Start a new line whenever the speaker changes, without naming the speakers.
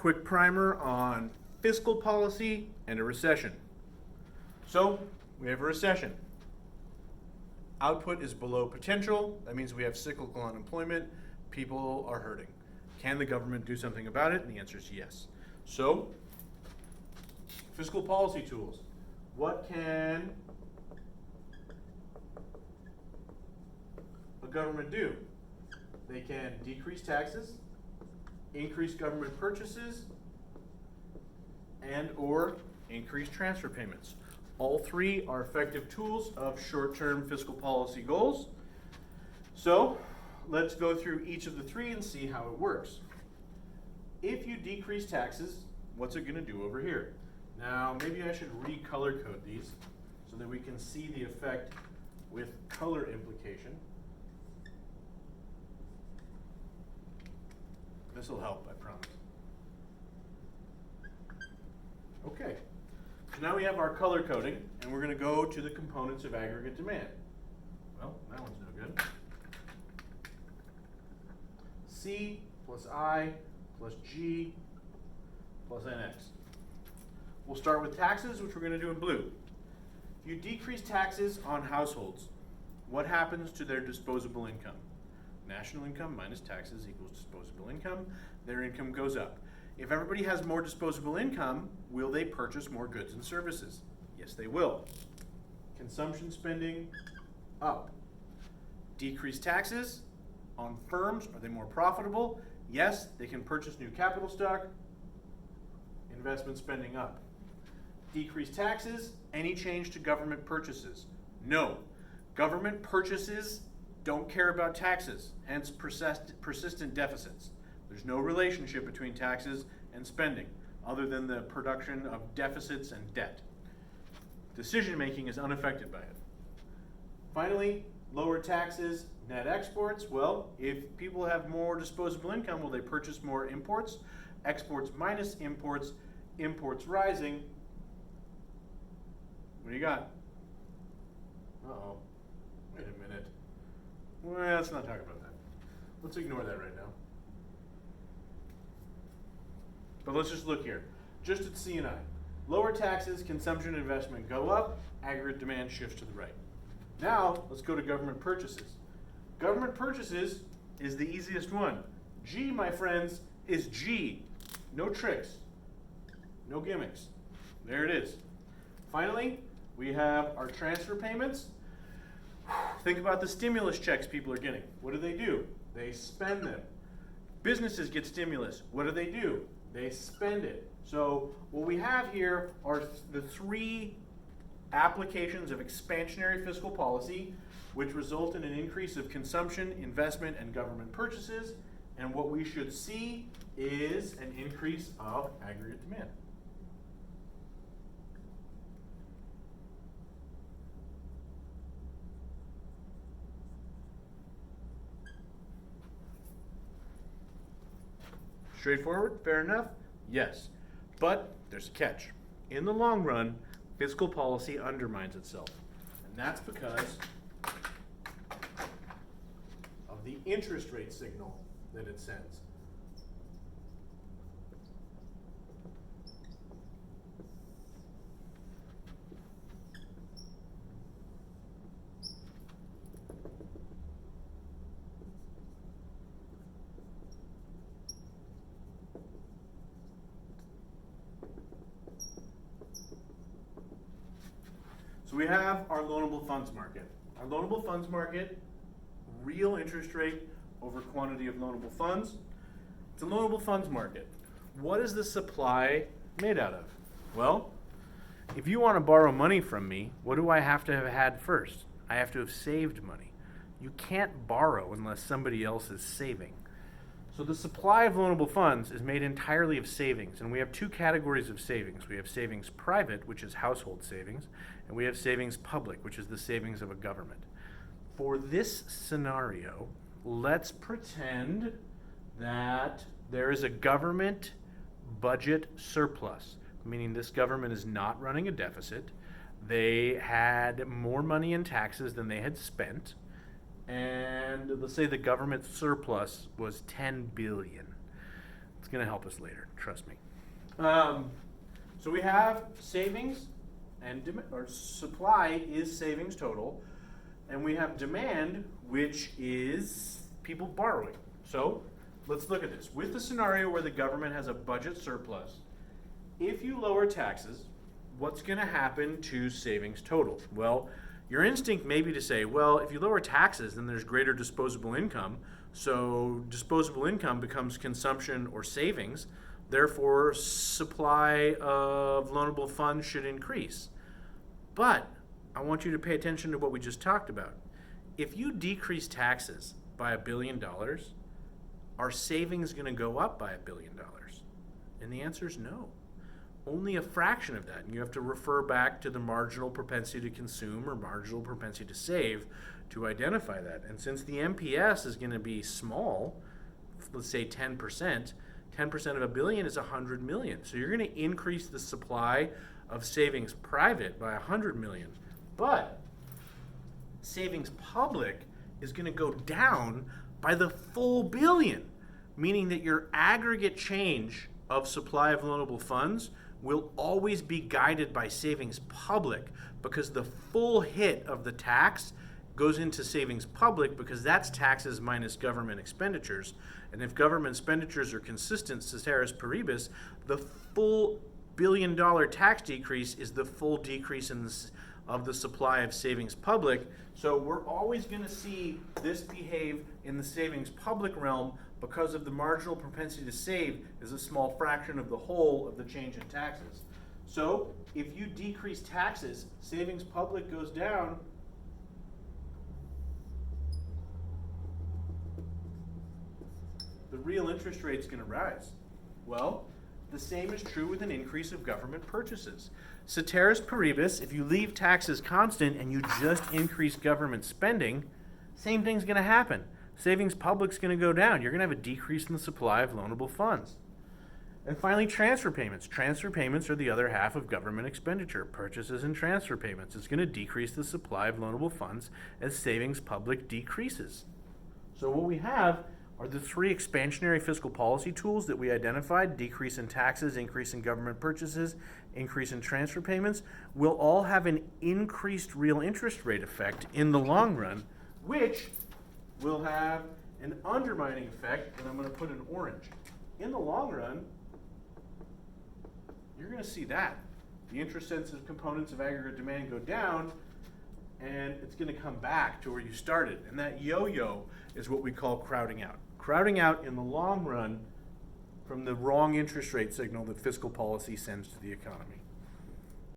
quick primer on fiscal policy and a recession. So, we have a recession. Output is below potential. That means we have cyclical unemployment. People are hurting. Can the government do something about it? And the answer is yes. So, fiscal policy tools. What can a government do? They can decrease taxes, increase government purchases, and or increase transfer payments. All three are effective tools of short-term fiscal policy goals. So let's go through each of the three and see how it works. If you decrease taxes, what's it going to do over here? Now, maybe I should recolor code these so that we can see the effect with color implication. This will help, I promise. Okay, so now we have our color coding, and we're going to go to the components of aggregate demand. Well, that one's no good. C plus I plus G plus NX. We'll start with taxes, which we're going to do in blue. If you decrease taxes on households, what happens to their disposable income? National income minus taxes equals disposable income. Their income goes up. If everybody has more disposable income, will they purchase more goods and services? Yes, they will. Consumption spending up. Decrease taxes on firms. Are they more profitable? Yes, they can purchase new capital stock. Investment spending up. Decrease taxes. Any change to government purchases? No. Government purchases don't care about taxes, hence persistent deficits. There's no relationship between taxes and spending other than the production of deficits and debt. Decision making is unaffected by it. Finally, lower taxes, net exports. Well, if people have more disposable income, will they purchase more imports? Exports minus imports, imports rising. What do you got? Uh-oh. Wait a minute. Well, let's not talk about that. Let's ignore that right now. But let's just look here. Just at C and I. Lower taxes, consumption, and investment go up. Aggregate demand shifts to the right. Now, let's go to government purchases. Government purchases is the easiest one. G, my friends, is G. No tricks. No gimmicks. There it is. Finally, we have our transfer payments. Think about the stimulus checks people are getting. What do? They spend them. Businesses get stimulus. What do? They spend it. So what we have here are the three applications of expansionary fiscal policy, which result in an increase of consumption, investment, and government purchases. And what we should see is an increase of aggregate demand. Straightforward? Fair enough? Yes. But there's a catch. In the long run, fiscal policy undermines itself. And that's because of the interest rate signal that it sends. So we have our loanable funds market. Our loanable funds market, real interest rate over quantity of loanable funds. It's a loanable funds market. What is the supply made out of? Well, if you want to borrow money from me, what do I have to have had first? I have to have saved money. You can't borrow unless somebody else is saving. So the supply of loanable funds is made entirely of savings, and we have two categories of savings. We have savings private, which is household savings, and we have savings public, which is the savings of a government. For this scenario, let's pretend that there is a government budget surplus, meaning this government is not running a deficit. They had more money in taxes than they had spent. And let's say the government surplus was $10 billion. It's going to help us later, trust me. So we have savings and or supply is savings total, and we have demand, which is people borrowing. So let's look at this. With the scenario where the government has a budget surplus, if you lower taxes, what's going to happen to savings total? Well, your instinct may be to say, well, if you lower taxes, then there's greater disposable income. So disposable income becomes consumption or savings. Therefore, supply of loanable funds should increase. But I want you to pay attention to what we just talked about. If you decrease taxes by $1 billion, are savings going to go up by $1 billion? And the answer is no. Only a fraction of that. And you have to refer back to the marginal propensity to consume or marginal propensity to save to identify that. And since the MPS is going to be small, let's say 10%, 10% of $1 billion is 100 million. So you're going to increase the supply of savings private by 100 million. But savings public is going to go down by the full billion, meaning that your aggregate change of supply of loanable funds will always be guided by savings public, because the full hit of the tax goes into savings public, because that's taxes minus government expenditures. And if government expenditures are consistent, ceteris paribus, the full $1 billion tax decrease is the full decrease of the supply of savings public. So we're always going to see this behave in the savings public realm, because of the marginal propensity to save is a small fraction of the whole of the change in taxes. So if you decrease taxes, savings public goes down. The real interest rate is going to rise. Well, the same is true with an increase of government purchases. Ceteris paribus, if you leave taxes constant and you just increase government spending, same thing's going to happen. Savings public's going to go down. You're going to have a decrease in the supply of loanable funds. And finally, transfer payments. Transfer payments are the other half of government expenditure. Purchases and transfer payments. It's going to decrease the supply of loanable funds as savings public decreases. So what we have are the three expansionary fiscal policy tools that we identified: decrease in taxes, increase in government purchases, increase in transfer payments, will all have an increased real interest rate effect in the long run, which will have an undermining effect, and I'm going to put in orange. In the long run, you're going to see that. The interest-sensitive components of aggregate demand go down, and it's going to come back to where you started. And that yo-yo is what we call crowding out. Crowding out in the long run from the wrong interest rate signal that fiscal policy sends to the economy.